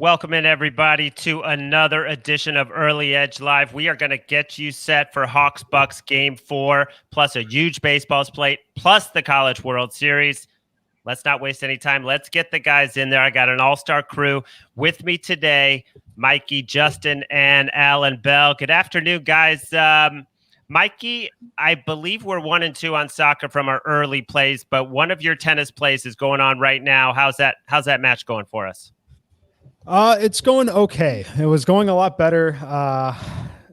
Welcome in, everybody, to another edition of Early Edge Live. We are going to get you set for Hawks-Bucks Game 4, plus a huge baseball slate, plus the College World Series. Let's not waste any time. Let's get the guys in there. I got an all-star crew with me today, Mikey, Justin, and Allan Bell. Good afternoon, guys. Mikey, I believe we're 1-2 on soccer from our early plays, but one of your tennis plays is going on right now. How's that match going for us? It's going okay. It was going a lot better.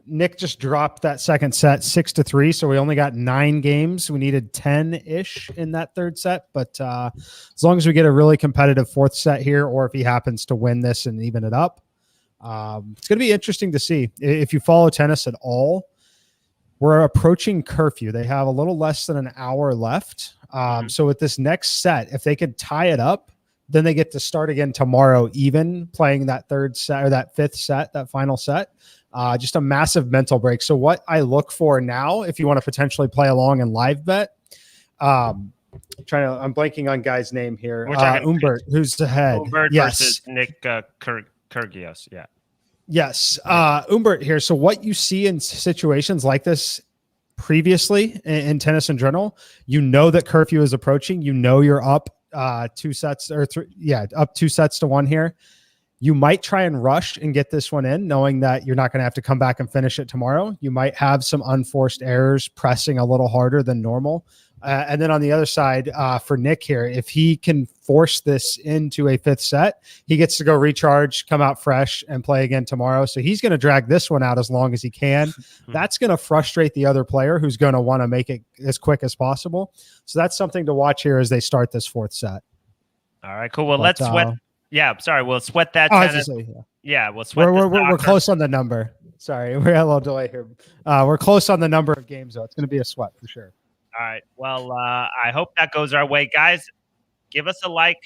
Nick just dropped that second set 6-3, so we only got 9 games. We needed 10-ish in that third set, but as long as we get a really competitive fourth set here, or if he happens to win this and even it up, it's going to be interesting to see. If you follow tennis at all, we're approaching curfew. They have a little less than an hour left. So with this next set, if they could tie it up, then they get to start again tomorrow, even playing that third set or that fifth set, that final set. Just a massive mental break. So what I look for now, if you want to potentially play along and live bet, I'm blanking on guy's name here. Humbert, who's the head. Humbert versus Nick Kyrgios. Yeah. Yes. Humbert here. So what you see in situations like this previously in tennis in general, you know that curfew is approaching. You know you're up 2 sets or 3. Yeah, up 2 sets to 1 here. You might try and rush and get this one in, knowing that you're not going to have to come back and finish it tomorrow. You might have some unforced errors, pressing a little harder than normal. And then on the other side, for Nick here, if he can force this into a fifth set, he gets to go recharge, come out fresh, and play again tomorrow. So he's going to drag this one out as long as he can. That's going to frustrate the other player who's going to want to make it as quick as possible. So that's something to watch here as they start this fourth set. All right, cool. Well, let's sweat. Yeah, sorry. We'll sweat that. We'll sweat. We're close on the number. Sorry, we had a little delay here. We're close on the number of games, though. It's going to be a sweat for sure. All right. Well, I hope that goes our way. Guys, give us a like.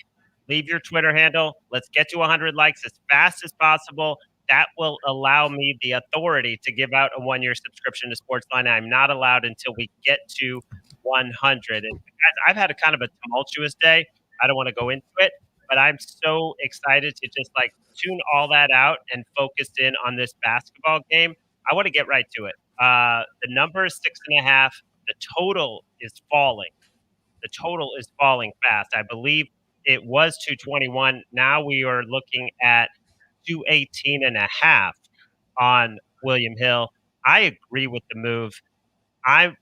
Leave your Twitter handle. Let's get to 100 likes as fast as possible. That will allow me the authority to give out a 1-year subscription to SportsLine. I'm not allowed until we get to 100. And guys, I've had a kind of a tumultuous day. I don't want to go into it, but I'm so excited to just tune all that out and focus in on this basketball game. I want to get right to it. The number is 6.5. The total is falling. The total is falling fast. I believe it was 221. Now we are looking at 218.5 on William Hill. I agree with the move. I'm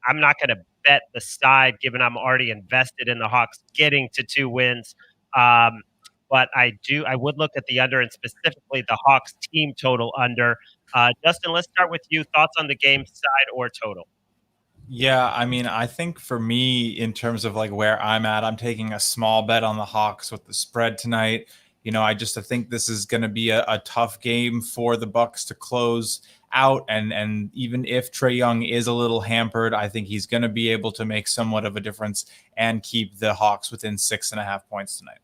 not going to bet the side given I'm already invested in the Hawks getting to 2 wins. But I would look at the under, and specifically the Hawks team total under. Justin, let's start with you. Thoughts on the game side or total? Yeah, I mean, I think for me, in terms of where I'm at, I'm taking a small bet on the Hawks with the spread tonight. I think this is going to be a tough game for the Bucks to close out. And even if Trae Young is a little hampered, I think he's going to be able to make somewhat of a difference and keep the Hawks within 6.5 points tonight.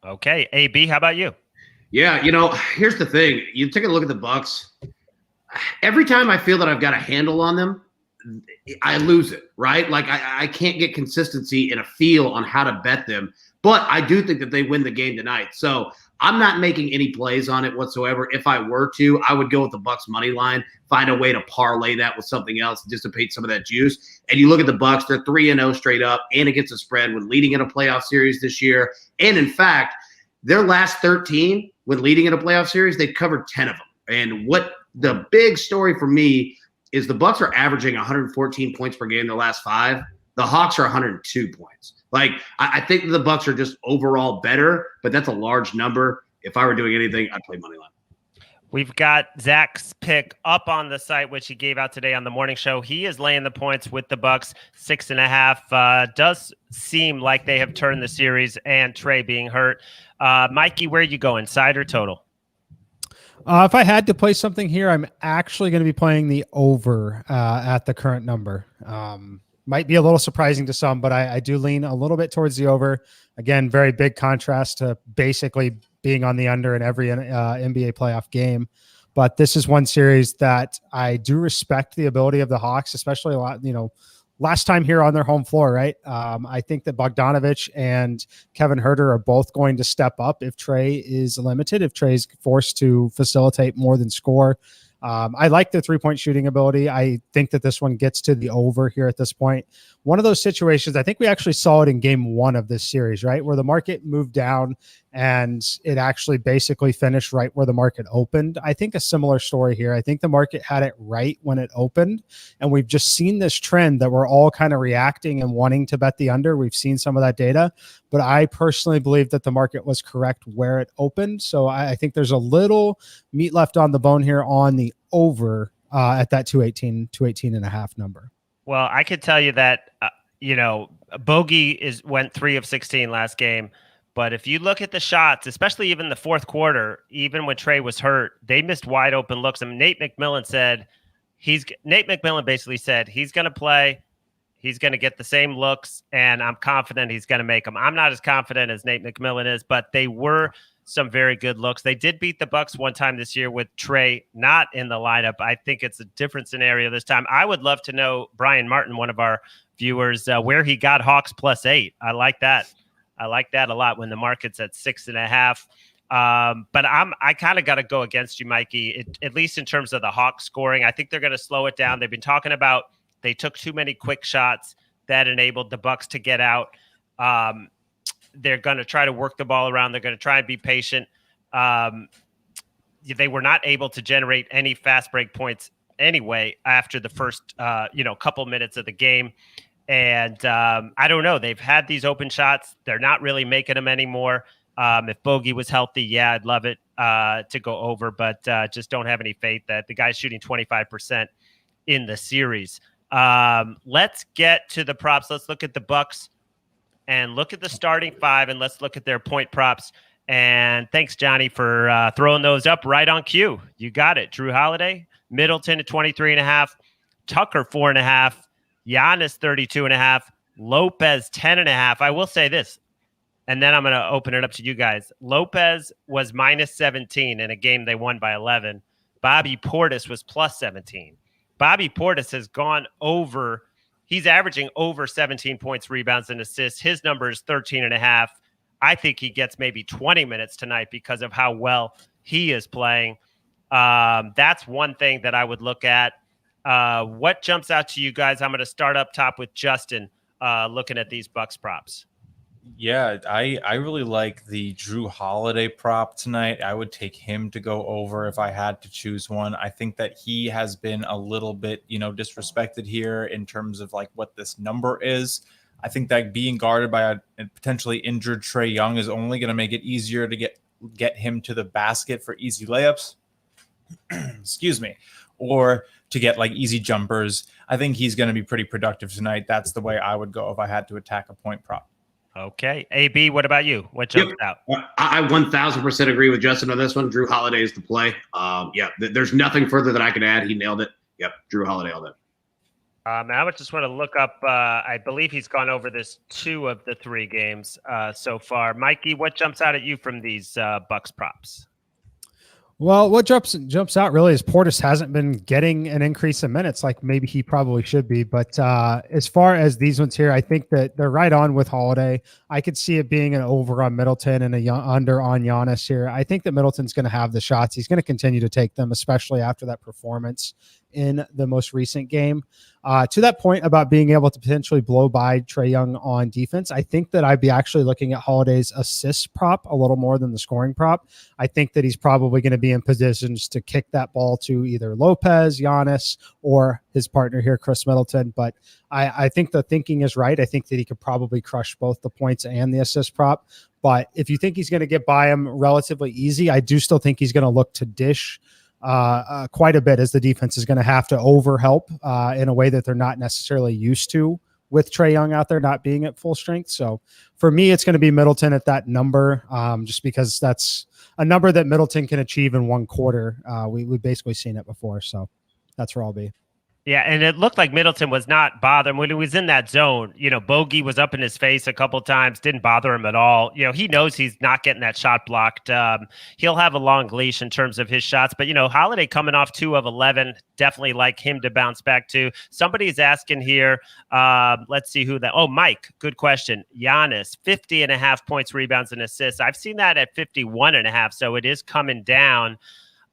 Okay. AB, how about you? Yeah, here's the thing. You take a look at the Bucks. Every time I feel that I've got a handle on them, I lose it, right? I can't get consistency and a feel on how to bet them, but I do think that they win the game tonight. So I'm not making any plays on it whatsoever. If I were to, I would go with the Bucks money line, find a way to parlay that with something else, dissipate some of that juice. And you look at the Bucks, they're 3-0 straight up and against the spread when leading in a playoff series this year. And in fact, their last 13 when leading in a playoff series, they've covered 10 of them. And what the big story for me is the Bucks are averaging 114 points per game the last 5. The Hawks are 102 points. I think the Bucks are just overall better, but that's a large number. If I were doing anything, I'd play money line. We've got Zach's pick up on the site, which he gave out today on the morning show. He is laying the points with the Bucks 6.5. Does seem like they have turned the series, and Trae being hurt. Mikey, where are you going? Side or total? If I had to play something here, I'm actually going to be playing the over at the current number. Might be a little surprising to some, but I do lean a little bit towards the over. Again, very big contrast to basically being on the under in every NBA playoff game. But this is one series that I do respect the ability of the Hawks, especially last time here on their home floor, right? I think that Bogdanovich and Kevin Huerter are both going to step up if Trae is limited, if Trae's forced to facilitate more than score. I like the 3-point shooting ability. I think that this one gets to the over here at this point. One of those situations, I think we actually saw it in game 1 of this series, right? Where the market moved down and it actually basically finished right where the market opened. I think a similar story here. I think the market had it right when it opened, and we've just seen this trend that we're all kind of reacting and wanting to bet the under. We've seen some of that data, but I personally believe that the market was correct where it opened. So I think there's a little meat left on the bone here on the over at that 218 and a half number. Well, I could tell you that, Bogey went 3 of 16 last game. But if you look at the shots, especially even the fourth quarter, even when Trae was hurt, they missed wide open looks. And Nate McMillan basically said he's going to play. He's going to get the same looks, and I'm confident he's going to make them. I'm not as confident as Nate McMillan is, but they were some very good looks. They did beat the Bucks one time this year with Trae not in the lineup. I think it's a different scenario this time. I would love to know, Brian Martin, one of our viewers, where he got Hawks +8. I like that. I like that a lot when the market's at 6.5. But I kind of got to go against you, Mikey, at least in terms of the Hawks scoring. I think they're going to slow it down. They've been talking about they took too many quick shots that enabled the Bucks to get out. They're going to try to work the ball around. They're going to try and be patient. They were not able to generate any fast break points anyway after the first couple minutes of the game. And I don't know. They've had these open shots. They're not really making them anymore. If Bogey was healthy, yeah, I'd love it to go over, but just don't have any faith that the guy's shooting 25% in the series. Let's get to the props. Let's look at the Bucks and look at the starting 5, and let's look at their point props. And thanks, Johnny, for throwing those up right on cue. You got it. Drew Holiday, Middleton at 23.5, Tucker 4.5, Giannis 32.5, Lopez 10.5. I will say this, and then I'm going to open it up to you guys. Lopez was -17 in a game they won by 11. Bobby Portis was +17. Bobby Portis has gone over. He's averaging over 17 points, rebounds, and assists. His number is 13.5. I think he gets maybe 20 minutes tonight because of how well he is playing. That's one thing that I would look at. What jumps out to you guys? I'm going to start up top with Justin, looking at these Bucks props. Yeah, I really like the Drew Holiday prop tonight. I would take him to go over if I had to choose one. I think that he has been a little bit, disrespected here in terms of like what this number is. I think that being guarded by a potentially injured Trae Young is only going to make it easier to get him to the basket for easy layups. Excuse me. Or to get like easy jumpers. I think he's going to be pretty productive tonight. That's the way I would go if I had to attack a point prop. Okay. AB, what about you? What jumped out? I 1,000% agree with Justin on this one. Drew Holiday is the play. There's nothing further that I can add. He nailed it. Yep, Drew Holiday all day. I would just want to look up, I believe he's gone over this 2 of the 3 games so far. Mikey, what jumps out at you from these Bucks props? Well, what jumps out really is Portis hasn't been getting an increase in minutes like maybe he probably should be. But as far as these ones here, I think that they're right on with Holiday. I could see it being an over on Middleton and a under on Giannis here. I think that Middleton's going to have the shots. He's going to continue to take them, especially after that performance in the most recent game. To that point about being able to potentially blow by Trae Young on defense, I think that I'd be actually looking at Holiday's assist prop a little more than the scoring prop. I think that he's probably going to be in positions to kick that ball to either Lopez, Giannis, or his partner here, Chris Middleton. But I think the thinking is right. I think that he could probably crush both the points and the assist prop. But if you think he's going to get by him relatively easy, I do still think he's going to look to dish quite a bit, as the defense is going to have to overhelp in a way that they're not necessarily used to with Trae Young out there not being at full strength. So for me, it's going to be Middleton at that number, just because that's a number that Middleton can achieve in one quarter. We've basically seen it before. So that's where I'll be. Yeah, and it looked like Middleton was not bothering when he was in that zone. Bogey was up in his face a couple times, didn't bother him at all. He knows he's not getting that shot blocked. He'll have a long leash in terms of his shots, but Holiday coming off 2 of 11, definitely like him to bounce back to. Somebody's asking here. Let's see who that. Oh, Mike, good question. Giannis, 50.5 points, rebounds, and assists. I've seen that at 51.5, so it is coming down.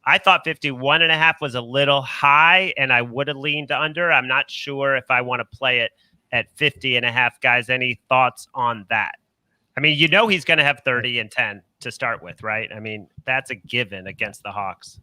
I thought 51.5 was a little high, and I would have leaned under. I'm not sure if I want to play it at 50.5, guys. Any thoughts on that? I mean, he's going to have 30 and 10 to start with, right? I mean, that's a given against the Hawks.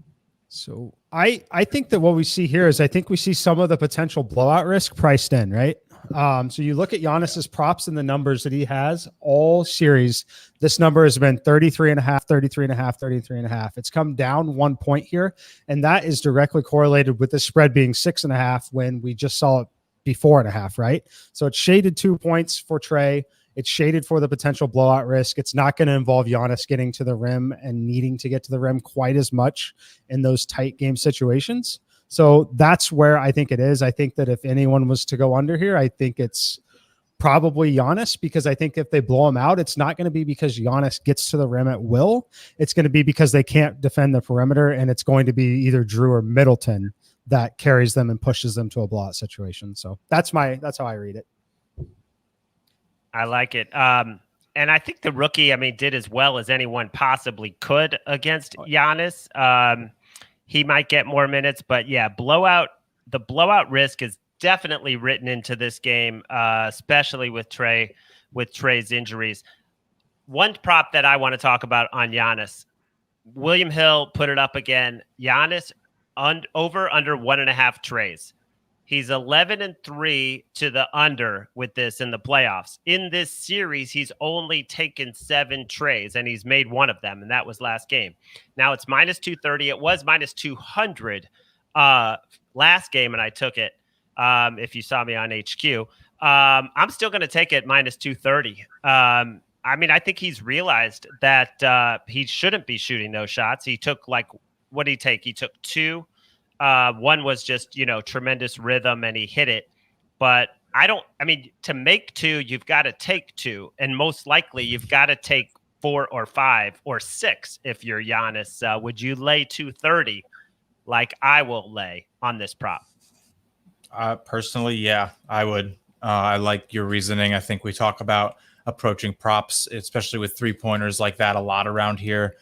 So I think that what we see here is I think we see some of the potential blowout risk priced in, right? So you look at Giannis's props and the numbers that he has all series. This number has been 33.5, 33.5, 33.5. It's come down 1 point here. And that is directly correlated with the spread being 6.5 when we just saw it be 4.5, right? So it's shaded 2 points for Trae. It's shaded for the potential blowout risk. It's not going to involve Giannis getting to the rim and needing to get to the rim quite as much in those tight game situations. So that's where I think it is. I think that if anyone was to go under here, I think it's probably Giannis, because I think if they blow him out, it's not going to be because Giannis gets to the rim at will. It's going to be because they can't defend the perimeter, and it's going to be either Drew or Middleton that carries them and pushes them to a blowout situation. So that's how I read it. I like it. And I think the rookie, did as well as anyone possibly could against Giannis. He might get more minutes, but yeah, the blowout risk is definitely written into this game, especially with Trae's injuries. One prop that I want to talk about on Giannis, William Hill put it up again. Giannis over under 1.5 trays. He's 11-3 to the under with this in the playoffs. In this series, he's only taken 7 trays, and he's made one of them, and that was last game. Now it's minus 230. It was minus 200 last game, and I took it. If you saw me on HQ, I'm still going to take it minus 230. I think he's realized that he shouldn't be shooting those shots. He took what did he take? He took 2. One was just, tremendous rhythm, and he hit it. But to make 2, you've got to take 2. And most likely you've got to take 4 or 5 or 6 if you're Giannis. Would you lay 230 like I will lay on this prop? Personally, yeah, I would. I like your reasoning. I think we talk about approaching props, especially with 3-pointers like that, a lot around here.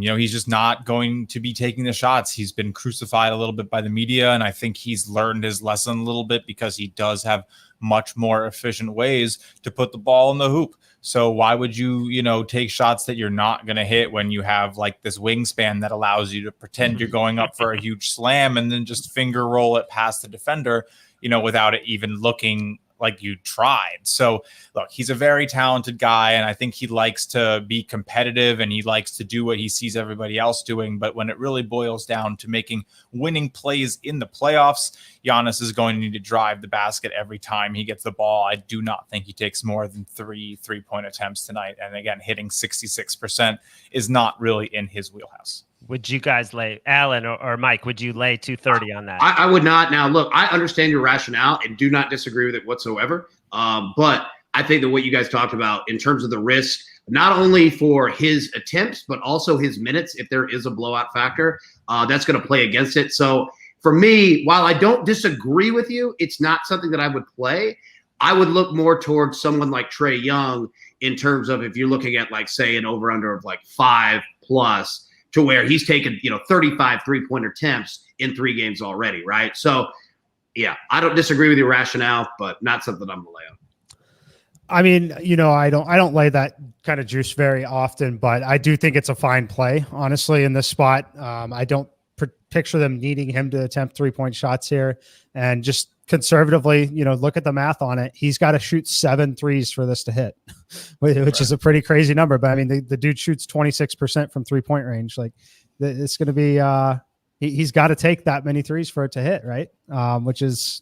He's just not going to be taking the shots. He's been crucified a little bit by the media, and I think he's learned his lesson a little bit because he does have much more efficient ways to put the ball in the hoop. So why would you, take shots that you're not going to hit when you have this wingspan that allows you to pretend you're going up for a huge slam and then just finger roll it past the defender, without it even looking like you tried. So look, he's a very talented guy, and I think he likes to be competitive and he likes to do what he sees everybody else doing. But when it really boils down to making winning plays in the playoffs, Giannis is going to need to drive the basket every time he gets the ball. I do not think he takes more than 3 3-point attempts tonight. And again, hitting 66% is not really in his wheelhouse. Would you guys lay, Allan or Mike, would you lay 230 on that? I would not. Now, look, I understand your rationale and do not disagree with it whatsoever. But I think that what you guys talked about in terms of the risk, not only for his attempts, but also his minutes, if there is a blowout factor, that's going to play against it. So for me, while I don't disagree with you, it's not something that I would play. I would look more towards someone like Trae Young in terms of if you're looking at say an over-under of 5+, to where he's taken, 35 3-point attempts in 3 games already, right? So, yeah, I don't disagree with your rationale, but not something I'm going to lay on. I don't lay that kind of juice very often, but I do think it's a fine play, honestly, in this spot. I don't picture them needing him to attempt 3-point shots here, and just conservatively, look at the math on it. He's got to shoot 7 threes for this to hit, which is a pretty crazy number. But the dude shoots 26% from 3-point range. It's going to be, he's got to take that many threes for it to hit, right? Which is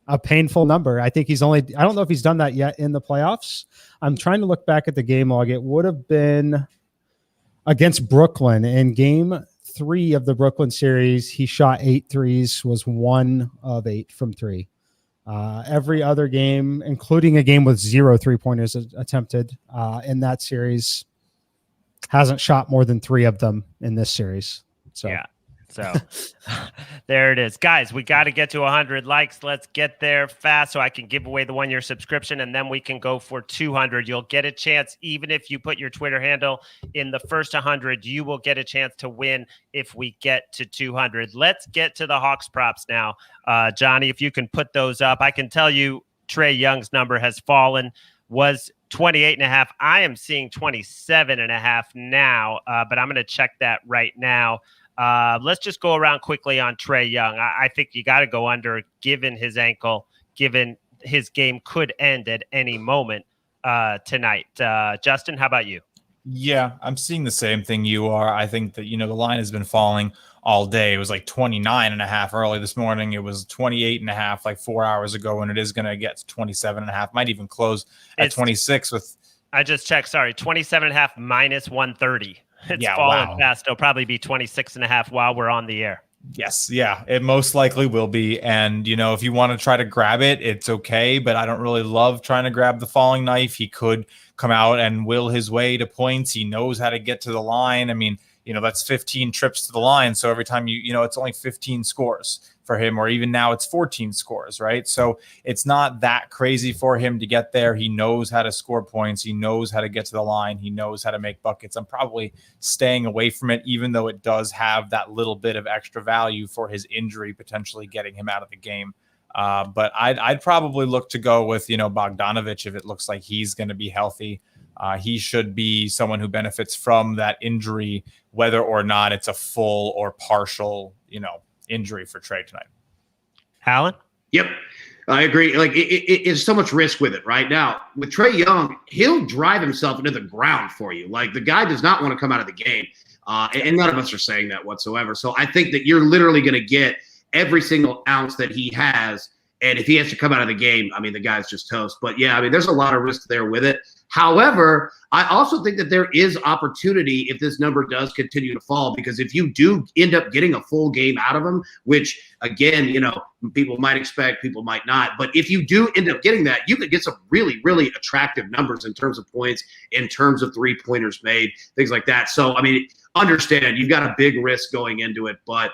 a painful number. I think I don't know if he's done that yet in the playoffs. I'm trying to look back at the game log. It would have been against Brooklyn in game 3 of the Brooklyn series, he shot 8 threes, was 1 of 8 from 3. Every other game, including a game with 0 3-pointers attempted in that series, hasn't shot more than 3 of them in this series. So, yeah. So there it is. Guys, we got to get to 100 likes. Let's get there fast so I can give away the 1-year subscription, and then we can go for 200. You'll get a chance, even if you put your Twitter handle in the first 100, you will get a chance to win if we get to 200. Let's get to the Hawks props now. Johnny, if you can put those up. I can tell you Trae Young's number has fallen, was 28.5. I am seeing 27.5 now, but I'm going to check that right now. Let's just go around quickly on Trae Young. I think you got to go under, given his ankle, given his game could end at any moment tonight. Justin, how about you? Yeah, I'm seeing the same thing you are. I think that, the line has been falling all day. It was like 29.5 early this morning. It was 28.5 like 4 hours ago, and it is going to get to 27.5. Might even close at 26 with. I just checked. Sorry, 27.5 minus 130. It's fallen fast. It'll probably be 26.5 while we're on the air. Yes. Yeah, it most likely will be. And, if you want to try to grab it, it's okay. But I don't really love trying to grab the falling knife. He could come out and will his way to points. He knows how to get to the line. I mean, that's 15 trips to the line. So every time it's only 15 scores for him, or even now it's 14 scores, right? So it's not that crazy for him to get there. He knows how to score points. He knows how to get to the line. He knows how to make buckets. I'm probably staying away from it, even though it does have that little bit of extra value for his injury, potentially getting him out of the game. But I'd probably look to go with, Bogdanovic if it looks like he's going to be healthy. He should be someone who benefits from that injury, whether or not it's a full or partial, injury for Trae tonight. Allan? Yep, I agree. Like it's so much risk with it right now. With Trae Young, he'll drive himself into the ground for you. Like the guy does not want to come out of the game. And none of us are saying that whatsoever. So I think that you're literally going to get every single ounce that he has. And if he has to come out of the game, I mean, the guy's just toast. But yeah, I mean, there's a lot of risk there with it. However, I also think that there is opportunity if this number does continue to fall, because if you do end up getting a full game out of him, which again, people might expect, people might not, but if you do end up getting that, you could get some really, really attractive numbers in terms of points, in terms of 3-pointers made, things like that. So, I mean, understand you've got a big risk going into it, but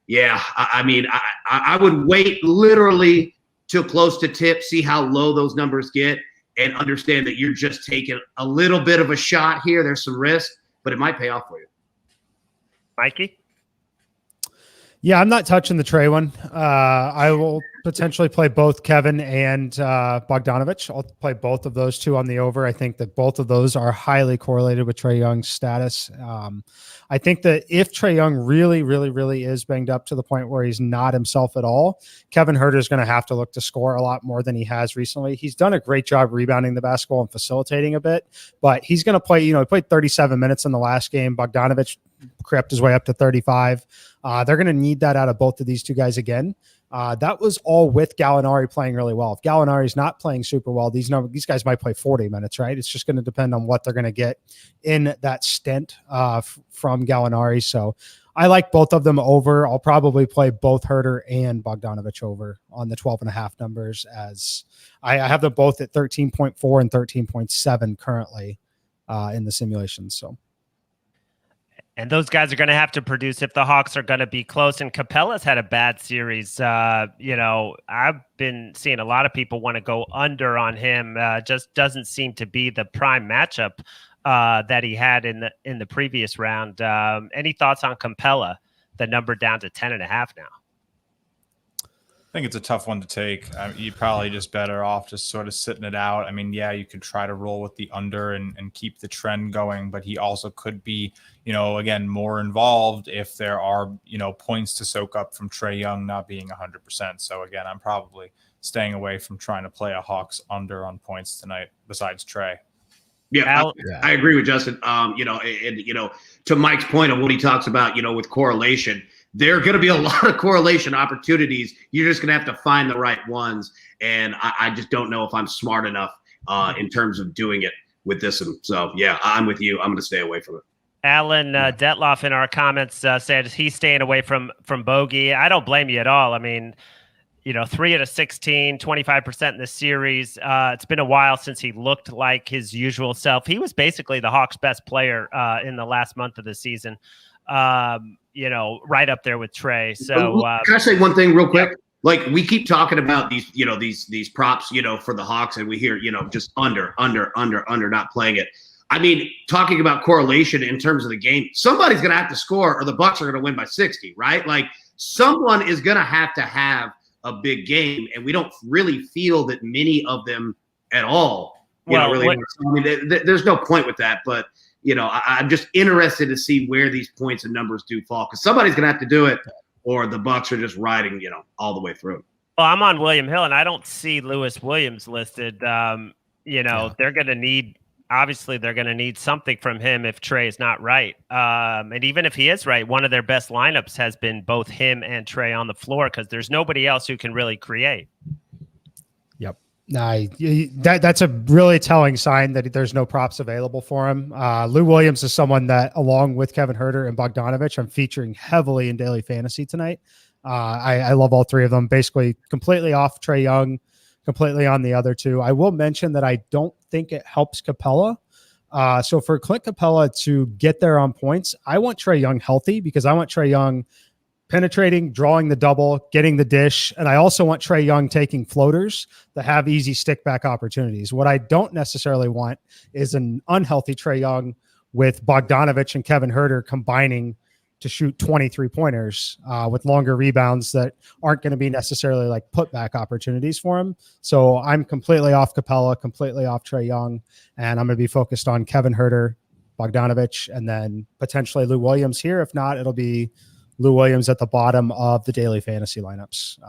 yeah, I mean, I would wait literally till close to tip, see how low those numbers get, and understand that you're just taking a little bit of a shot here. There's some risk, but it might pay off for you. Mikey? Yeah, I'm not touching the Trae one. I will potentially play both Kevin and Bogdanovic. I'll play both of those two on the over. I think that both of those are highly correlated with Trae Young's status. I think that if Trae Young really, really, really is banged up to the point where he's not himself at all, Kevin Huerter is going to have to look to score a lot more than he has recently. He's done a great job rebounding the basketball and facilitating a bit, but he's going to play, he played 37 minutes in the last game. Bogdanovic crept his way up to 35. They're going to need that out of both of these two guys again. That was all with Gallinari playing really well. If Gallinari's not playing super well, these guys might play 40 minutes, right? It's just going to depend on what they're going to get in that stint from Gallinari. So I like both of them over. I'll probably play both Huerter and Bogdanovic over on the 12.5 numbers, as I have them both at 13.4 and 13.7 currently in the simulations. So. And those guys are going to have to produce if the Hawks are going to be close. And Capella's had a bad series. I've been seeing a lot of people want to go under on him. Just doesn't seem to be the prime matchup that he had in the previous round. Any thoughts on Capella? The number down to 10.5 now. I think it's a tough one to take. You're probably just better off just sort of sitting it out. I mean, yeah, you could try to roll with the under and keep the trend going, but he also could be, again, more involved if there are, points to soak up from Trae Young not being 100%. So again, I'm probably staying away from trying to play a Hawks under on points tonight besides Trae. Yeah, I agree with Justin. To Mike's point of what he talks about, with correlation, there are going to be a lot of correlation opportunities. You're just going to have to find the right ones. And I just don't know if I'm smart enough in terms of doing it with this one. So, yeah, I'm with you. I'm going to stay away from it. Alan Detloff in our comments said he's staying away from bogey. I don't blame you at all. I mean, 3 out of 16, 25% in the series. It's been a while since he looked like his usual self. He was basically the Hawks' best player in the last month of the season. Right up there with Trey. So can I say one thing real quick? Yeah. Like, we keep talking about these, these props, for the Hawks, and we hear, just under, not playing it. I mean, talking about correlation in terms of the game, somebody's going to have to score or the Bucks are going to win by 60, right? Like, someone is going to have a big game, and we don't really feel that many of them at all. There's no point with that, but I'm just interested to see where these points and numbers do fall, because somebody's going to have to do it, or the Bucks are just riding, all the way through. Well, I'm on William Hill, and I don't see Lewis Williams listed. They're going to need. Obviously, they're going to need something from him if Trey is not right. And even if he is right, one of their best lineups has been both him and Trey on the floor, because there's nobody else who can really create. Yep. That's a really telling sign that there's no props available for him. Lou Williams is someone that, along with Kevin Huerter and Bogdanovich, I'm featuring heavily in daily fantasy tonight. I love all three of them. Basically completely off Trae Young, completely on the other two. I will mention that I don't think it helps Capella. So for Clint Capella to get there on points, I want Trae Young healthy, because I want Trae Young penetrating, drawing the double, getting the dish. And I also want Trae Young taking floaters that have easy stick back opportunities. What I don't necessarily want is an unhealthy Trae Young with Bogdanovich and Kevin Huerter combining to shoot 23 pointers with longer rebounds that aren't going to be necessarily like putback opportunities for him. So I'm completely off Capella, completely off Trae Young, and I'm going to be focused on Kevin Huerter, Bogdanovich, and then potentially Lou Williams here. If not, it'll be Lou Williams at the bottom of the daily fantasy lineups.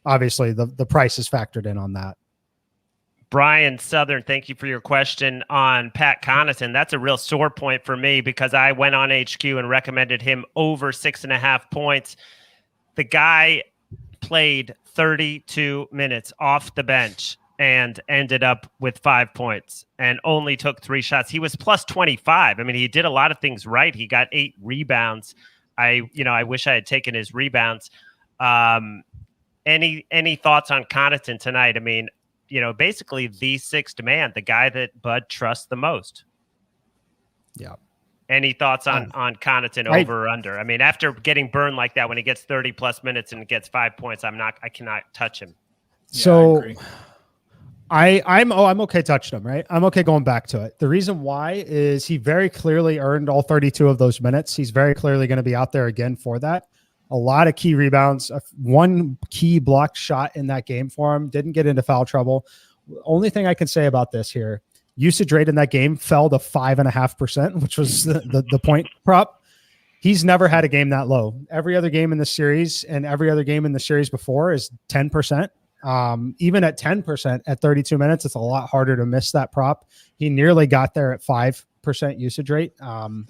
Obviously the price is factored in on that. Brian Southern, thank you for your question on Pat Connaughton. That's a real sore point for me, because I went on HQ and recommended him over 6.5 points. The guy played 32 minutes off the bench and ended up with 5 points and only took 3 shots. He was plus 25. I mean, he did a lot of things right. He got 8 rebounds. I wish I had taken his rebounds. Any thoughts on Connaughton tonight? I mean, basically the sixth man, the guy that Bud trusts the most. Yeah. Any thoughts on Connaughton over or under? I mean, after getting burned like that, when he gets 30 plus minutes and gets 5 points, I cannot touch him. So I'm okay touching him, right? I'm okay going back to it. The reason why is he very clearly earned all 32 of those minutes. He's very clearly going to be out there again for that. A lot of key rebounds, one key blocked shot in that game for him, didn't get into foul trouble. Only thing I can say about this here, usage rate in that game fell to 5.5%, which was the point prop. He's never had a game that low. Every other game in the series and every other game in the series before is 10%. Even at 10% at 32 minutes, it's a lot harder to miss that prop. He nearly got there at 5% usage rate. Like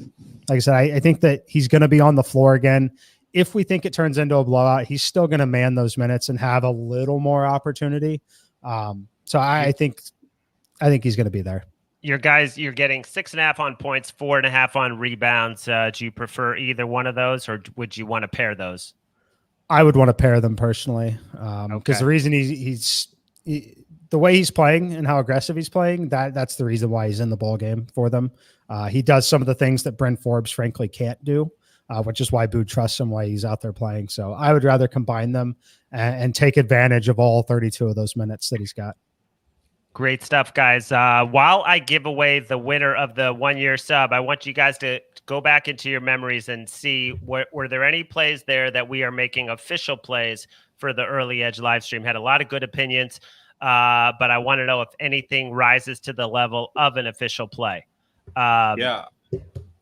I said, I think that he's going to be on the floor again. If we think it turns into a blowout, he's still going to man those minutes and have a little more opportunity. So I think he's going to be there. You're getting 6.5 on points, 4.5 on rebounds. Do you prefer either one of those, or would you want to pair those? I would want to pair them personally. Because the reason he's the way he's playing and how aggressive he's playing, that's the reason why he's in the ball game for them. He does some of the things that Brent Forbes frankly can't do. Which is why Boo trusts him, why he's out there playing. So I would rather combine them and take advantage of all 32 of those minutes that he's got. Great stuff, guys. While I give away the winner of the 1-year sub, I want you guys to go back into your memories and see were there any plays there that we are making official plays for the Early Edge live stream. Had a lot of good opinions, but I want to know if anything rises to the level of an official play. Yeah.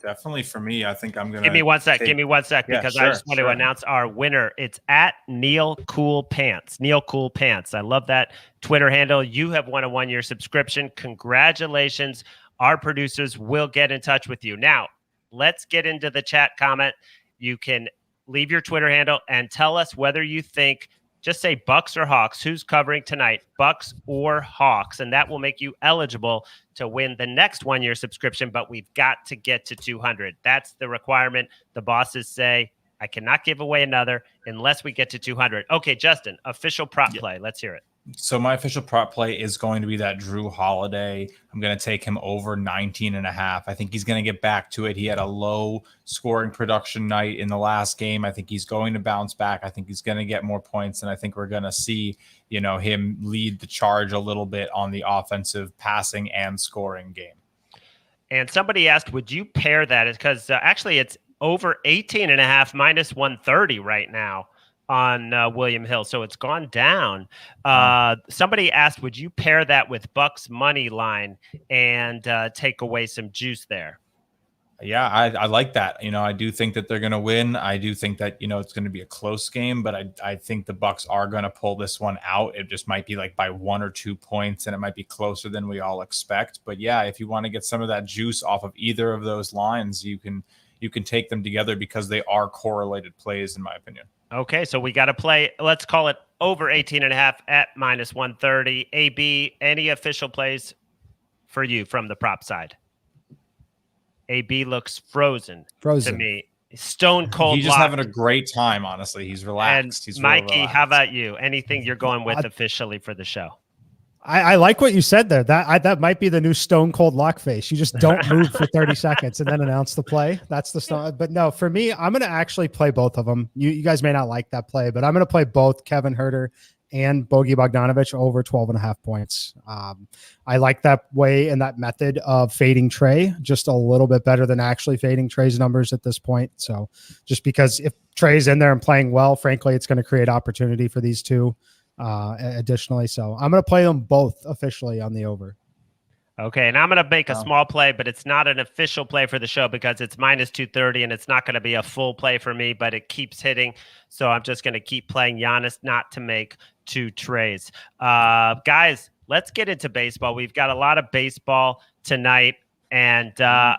Definitely for me, I think I'm going to... Give me one sec, because I just want to announce our winner. It's at Neil Cool Pants. Neil Cool Pants. I love that Twitter handle. You have won a 1-year subscription. Congratulations. Our producers will get in touch with you. Now, let's get into the chat comment. You can leave your Twitter handle and tell us whether you think Just say Bucks or Hawks. Who's covering tonight? Bucks or Hawks. And that will make you eligible to win the next 1-year subscription, but we've got to get to 200. That's the requirement. The bosses say, I cannot give away another unless we get to 200. Okay, Justin, official prop play. Let's hear it. So my official prop play is going to be that Drew Holiday. I'm going to take him over 19.5. I think he's going to get back to it. He had a low scoring production night in the last game. I think he's going to bounce back. I think he's going to get more points. And I think we're going to see, him lead the charge a little bit on the offensive passing and scoring game. And somebody asked, would you pair that? Because actually it's over 18.5 minus 130 right now on William Hill. So it's gone down. Somebody asked, would you pair that with Bucks money line and take away some juice there? Yeah, I like that. I do think that they're going to win. I do think that, it's going to be a close game, but I think the Bucks are going to pull this one out. It just might be like by 1 or 2 points, and it might be closer than we all expect. But yeah, if you want to get some of that juice off of either of those lines, you can take them together because they are correlated plays, in my opinion. Okay, so we got to play, let's call it over 18.5 at minus 130. AB, any official plays for you from the prop side? AB looks frozen to me. Stone cold. He's just having a great time, honestly. He's relaxed. And Mikey, how about you? Anything you're going with officially for the show? I like what you said there. That might be the new stone cold lock face. You just don't move for 30 seconds and then announce the play. That's the stone. But no, for me, I'm going to actually play both of them. You guys may not like that play, but I'm going to play both Kevin Huerter and Bogey Bogdanovic over 12.5 points. I like that way and that method of fading Trey just a little bit better than actually fading Trey's numbers at this point. So just because if Trey's in there and playing well, frankly, it's going to create opportunity for these two. Additionally, so I'm going to play them both officially on the over. Okay, and I'm going to make a small play, but it's not an official play for the show because it's minus 230, and it's not going to be a full play for me, but it keeps hitting. So I'm just going to keep playing Giannis not to make 2 trays. Guys, let's get into baseball. We've got a lot of baseball tonight. And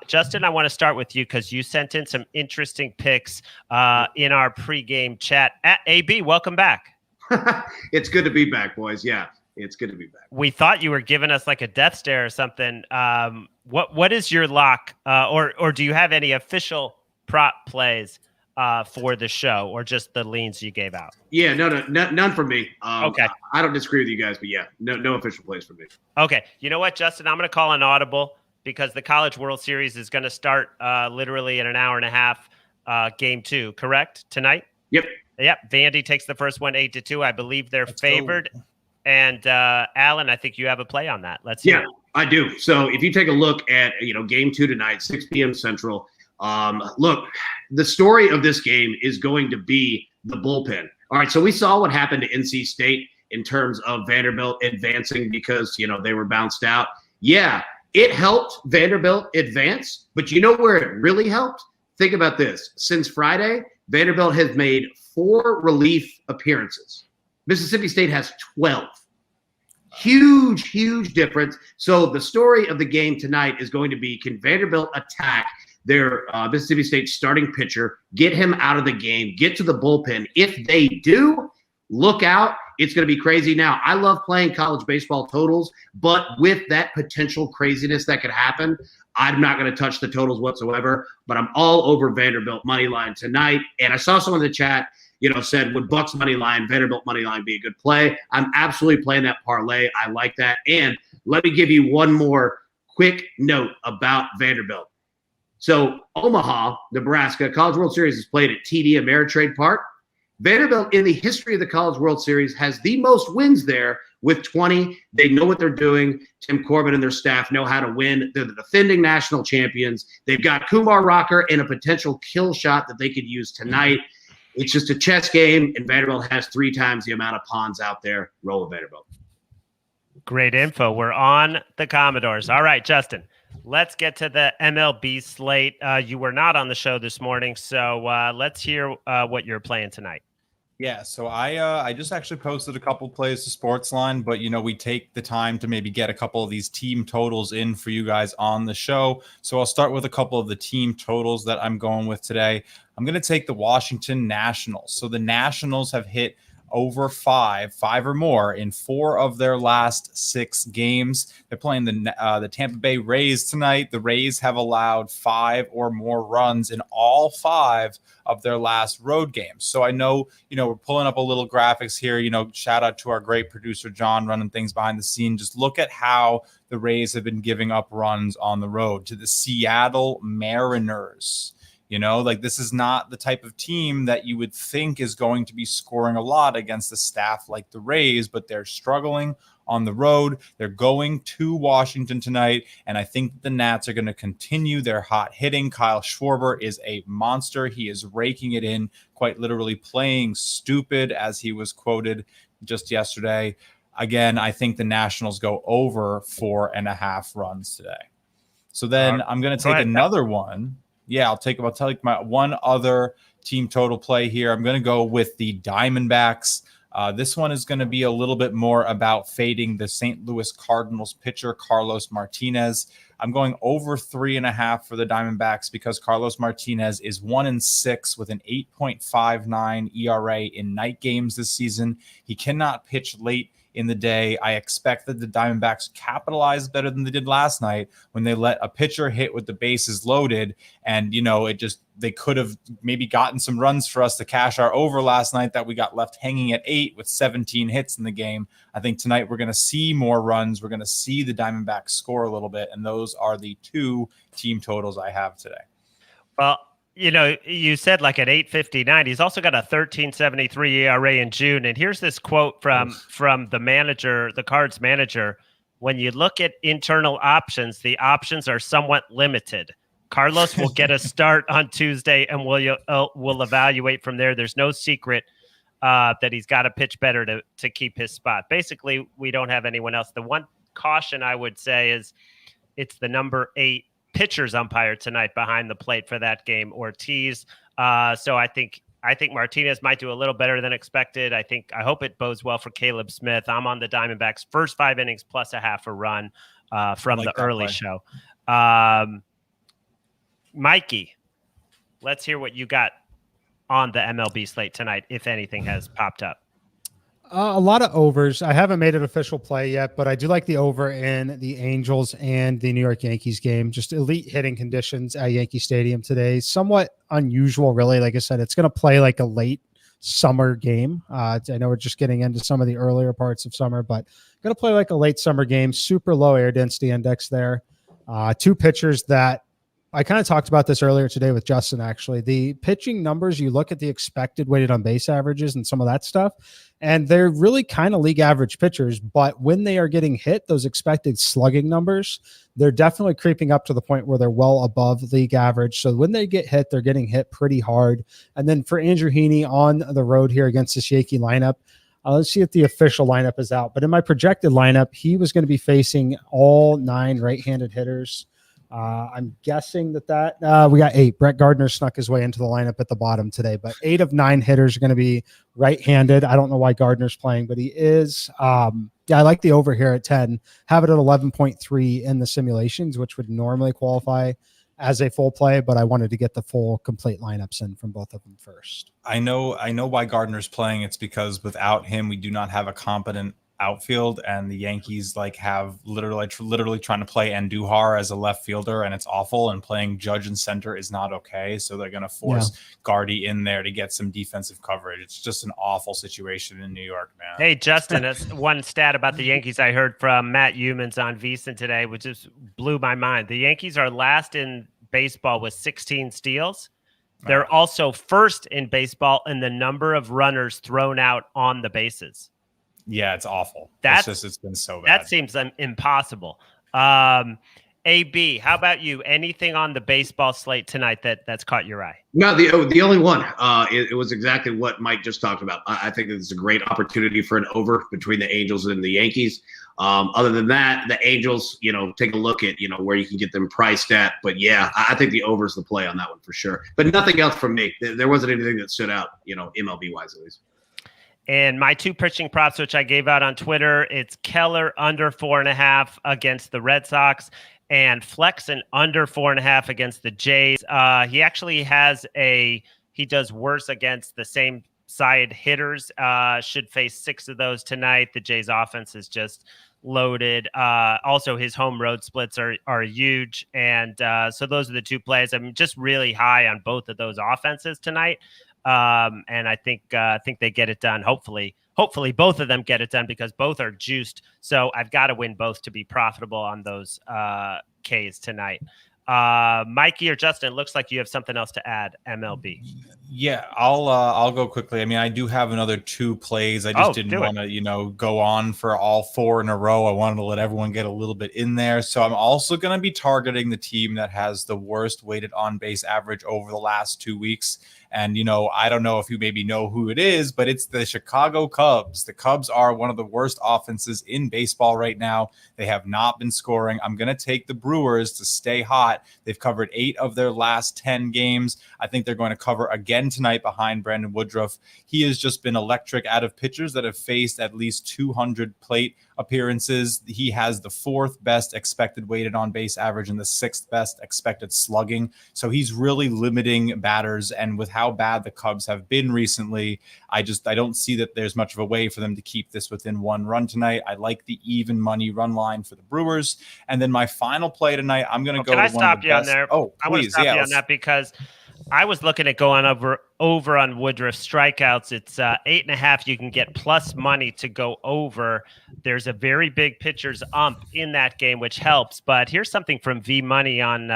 Justin, I want to start with you because you sent in some interesting picks in our pregame chat. At AB, welcome back. It's good to be back, boys. Yeah, it's good to be back. We thought you were giving us like a death stare or something. What is your lock, or do you have any official prop plays for the show, or just the leans you gave out? Yeah, none for me. Okay, I don't disagree with you guys, but yeah, no official plays for me. Okay, you know what, Justin? I'm going to call an audible because the College World Series is going to start literally in an hour and a half. Game 2, correct? Tonight? Yep. Yep, Vandy takes the first one 8-2. I believe they're favored. And Allan, I think you have a play on that. Let's hear it. I do. So if you take a look at game 2 tonight, 6 p.m. Central. Look, the story of this game is going to be the bullpen. All right, so we saw what happened to NC State in terms of Vanderbilt advancing because they were bounced out. Yeah, it helped Vanderbilt advance, but you know where it really helped? Think about this. Since Friday, Vanderbilt has made 4 relief appearances. Mississippi State has 12. Huge difference. So the story of the game tonight is going to be, can Vanderbilt attack their Mississippi State starting pitcher, get him out of the game, get to the bullpen? If they do, look out. It's going to be crazy. Now, I love playing college baseball totals, but with that potential craziness that could happen, I'm not going to touch the totals whatsoever, but I'm all over Vanderbilt money line tonight. And I saw someone in the chat, said, would Bucks money line, Vanderbilt money line be a good play? I'm absolutely playing that parlay. I like that. And let me give you one more quick note about Vanderbilt. So Omaha, Nebraska, College World Series is played at TD Ameritrade Park. Vanderbilt, in the history of the College World Series, has the most wins there with 20. They know what they're doing. Tim Corbin and their staff know how to win. They're the defending national champions. They've got Kumar Rocker and a potential kill shot that they could use tonight. It's just a chess game, and Vanderbilt has 3 times the amount of pawns out there. Roll with Vanderbilt. Great info. We're on the Commodores. All right, Justin, let's get to the MLB slate. You were not on the show this morning, so let's hear what you're playing tonight. Yeah, so I just actually posted a couple plays to SportsLine, but we take the time to maybe get a couple of these team totals in for you guys on the show. So I'll start with a couple of the team totals that I'm going with today. I'm going to take the Washington Nationals. So the Nationals have hit over five or more in 4 of their last 6 games. They're playing the Tampa Bay Rays tonight. The Rays have allowed 5 or more runs in all 5 of their last road games. So I know, we're pulling up a little graphics here, shout out to our great producer, John, running things behind the scene. Just look at how the Rays have been giving up runs on the road to the Seattle Mariners. This is not the type of team that you would think is going to be scoring a lot against a staff like the Rays, but they're struggling on the road. They're going to Washington tonight, and I think the Nats are going to continue their hot hitting. Kyle Schwarber is a monster. He is raking it in, quite literally playing stupid, as he was quoted just yesterday. Again, I think the Nationals go over 4.5 runs today. So then I'm going to take another one. Yeah, I'll take my one other team total play here. I'm going to go with the Diamondbacks. This one is going to be a little bit more about fading the St. Louis Cardinals pitcher, Carlos Martinez. I'm going over 3.5 for the Diamondbacks because Carlos Martinez is 1-6 with an 8.59 ERA in night games this season. He cannot pitch late in the day. I expect that the Diamondbacks capitalize better than they did last night when they let a pitcher hit with the bases loaded. And, they could have maybe gotten some runs for us to cash our over last night that we got left hanging at 8 with 17 hits in the game. I think tonight we're going to see more runs. We're going to see the Diamondbacks score a little bit. And those are the 2 team totals I have today. Well, you said like at 8.59, he's also got a 13.73 ERA in June. And here's this quote from the manager, the Cards manager. When you look at internal options, the options are somewhat limited. Carlos will get a start on Tuesday, and we'll evaluate from there. There's no secret that he's got to pitch better to keep his spot. Basically, we don't have anyone else. The one caution I would say is it's the number 8 pitchers umpire tonight behind the plate for that game, Ortiz. So I think Martinez might do a little better than expected. I hope it bodes well for Caleb Smith. I'm on the Diamondbacks first 5 innings plus a half a run from the early show. Mikey, let's hear what you got on the MLB slate tonight, if anything has popped up. A lot of overs. I haven't made an official play yet, but I do like the over in the Angels and the New York Yankees game. Just elite hitting conditions at Yankee Stadium today. Somewhat unusual, really. Like I said, it's going to play like a late summer game. I know we're just getting into some of the earlier parts of summer, but going to play like a late summer game. Super low air density index there. 2 pitchers that I kind of talked about this earlier today with Justin, actually. The pitching numbers, you look at the expected weighted on base averages and some of that stuff, and they're really kind of league average pitchers. But when they are getting hit, those expected slugging numbers, they're definitely creeping up to the point where they're well above league average. So when they get hit, they're getting hit pretty hard. And then for Andrew Heaney on the road here against this Yankee lineup, let's see if the official lineup is out. But in my projected lineup, he was going to be facing all 9 right-handed hitters. I'm guessing that we got 8. Brett Gardner snuck his way into the lineup at the bottom today, but 8 of 9 hitters are going to be right-handed. I don't know why Gardner's playing, but he is. I like the over here at 10. Have it at 11.3 in the simulations, which would normally qualify as a full play, but I wanted to get the full complete lineups in from both of them first. I know why Gardner's playing. It's because without him, we do not have a competent outfield, and the Yankees have literally trying to play Andujar as a left fielder, and it's awful, and playing Judge in center is not okay. So they're going to force Gardy in there to get some defensive coverage. It's just an awful situation in New York, man. Hey, Justin, one stat about the Yankees I heard from Matt Humans on VSiN today, which just blew my mind. The Yankees are last in baseball with 16 steals. They're also first in baseball in the number of runners thrown out on the bases. Yeah, it's awful. It's been so bad. That seems impossible. AB, how about you? Anything on the baseball slate tonight that's caught your eye? No, the only one. It was exactly what Mike just talked about. I think it's a great opportunity for an over between the Angels and the Yankees. Other than that, the Angels, take a look at where you can get them priced at. But yeah, I think the over is the play on that one for sure. But nothing else from me. There wasn't anything that stood out, MLB wise at least. And my 2 pitching props, which I gave out on Twitter, it's Keller under 4.5 against the Red Sox and Flexen under 4.5 against the Jays. He actually he does worse against the same side hitters should face 6 of those tonight. The Jays offense is just loaded. Also, his home road splits are huge. And so those are the 2 plays. I'm just really high on both of those offenses tonight. And I think they get it done. Hopefully both of them get it done because both are juiced. So I've got to win both to be profitable on those Ks tonight. Mikey or Justin, it looks like you have something else to add. MLB. Yeah, I'll go quickly. I mean, I do have another 2 plays. I just didn't want to, go on for all 4 in a row. I wanted to let everyone get a little bit in there. So I'm also going to be targeting the team that has the worst weighted on base average over the last 2 weeks. And, I don't know if you maybe know who it is, but it's the Chicago Cubs. The Cubs are one of the worst offenses in baseball right now. They have not been scoring. I'm going to take the Brewers to stay hot. They've covered 8 of their last 10 games. I think they're going to cover again tonight behind Brandon Woodruff. He has just been electric out of pitchers that have faced at least 200 plate appearances. He has the 4th best expected weighted on base average and the 6th best expected slugging. So he's really limiting batters. And with how bad the Cubs have been recently, I don't see that there's much of a way for them to keep this within 1 run tonight. I like the even money run line for the Brewers. And then my final play tonight, I'm going to go. Can I stop you on there? Oh, please. I want to stop you on that because I was looking at going over on Woodruff strikeouts. It's 8.5. You can get plus money to go over. There's a very big pitcher's ump in that game, which helps. But here's something from V Money on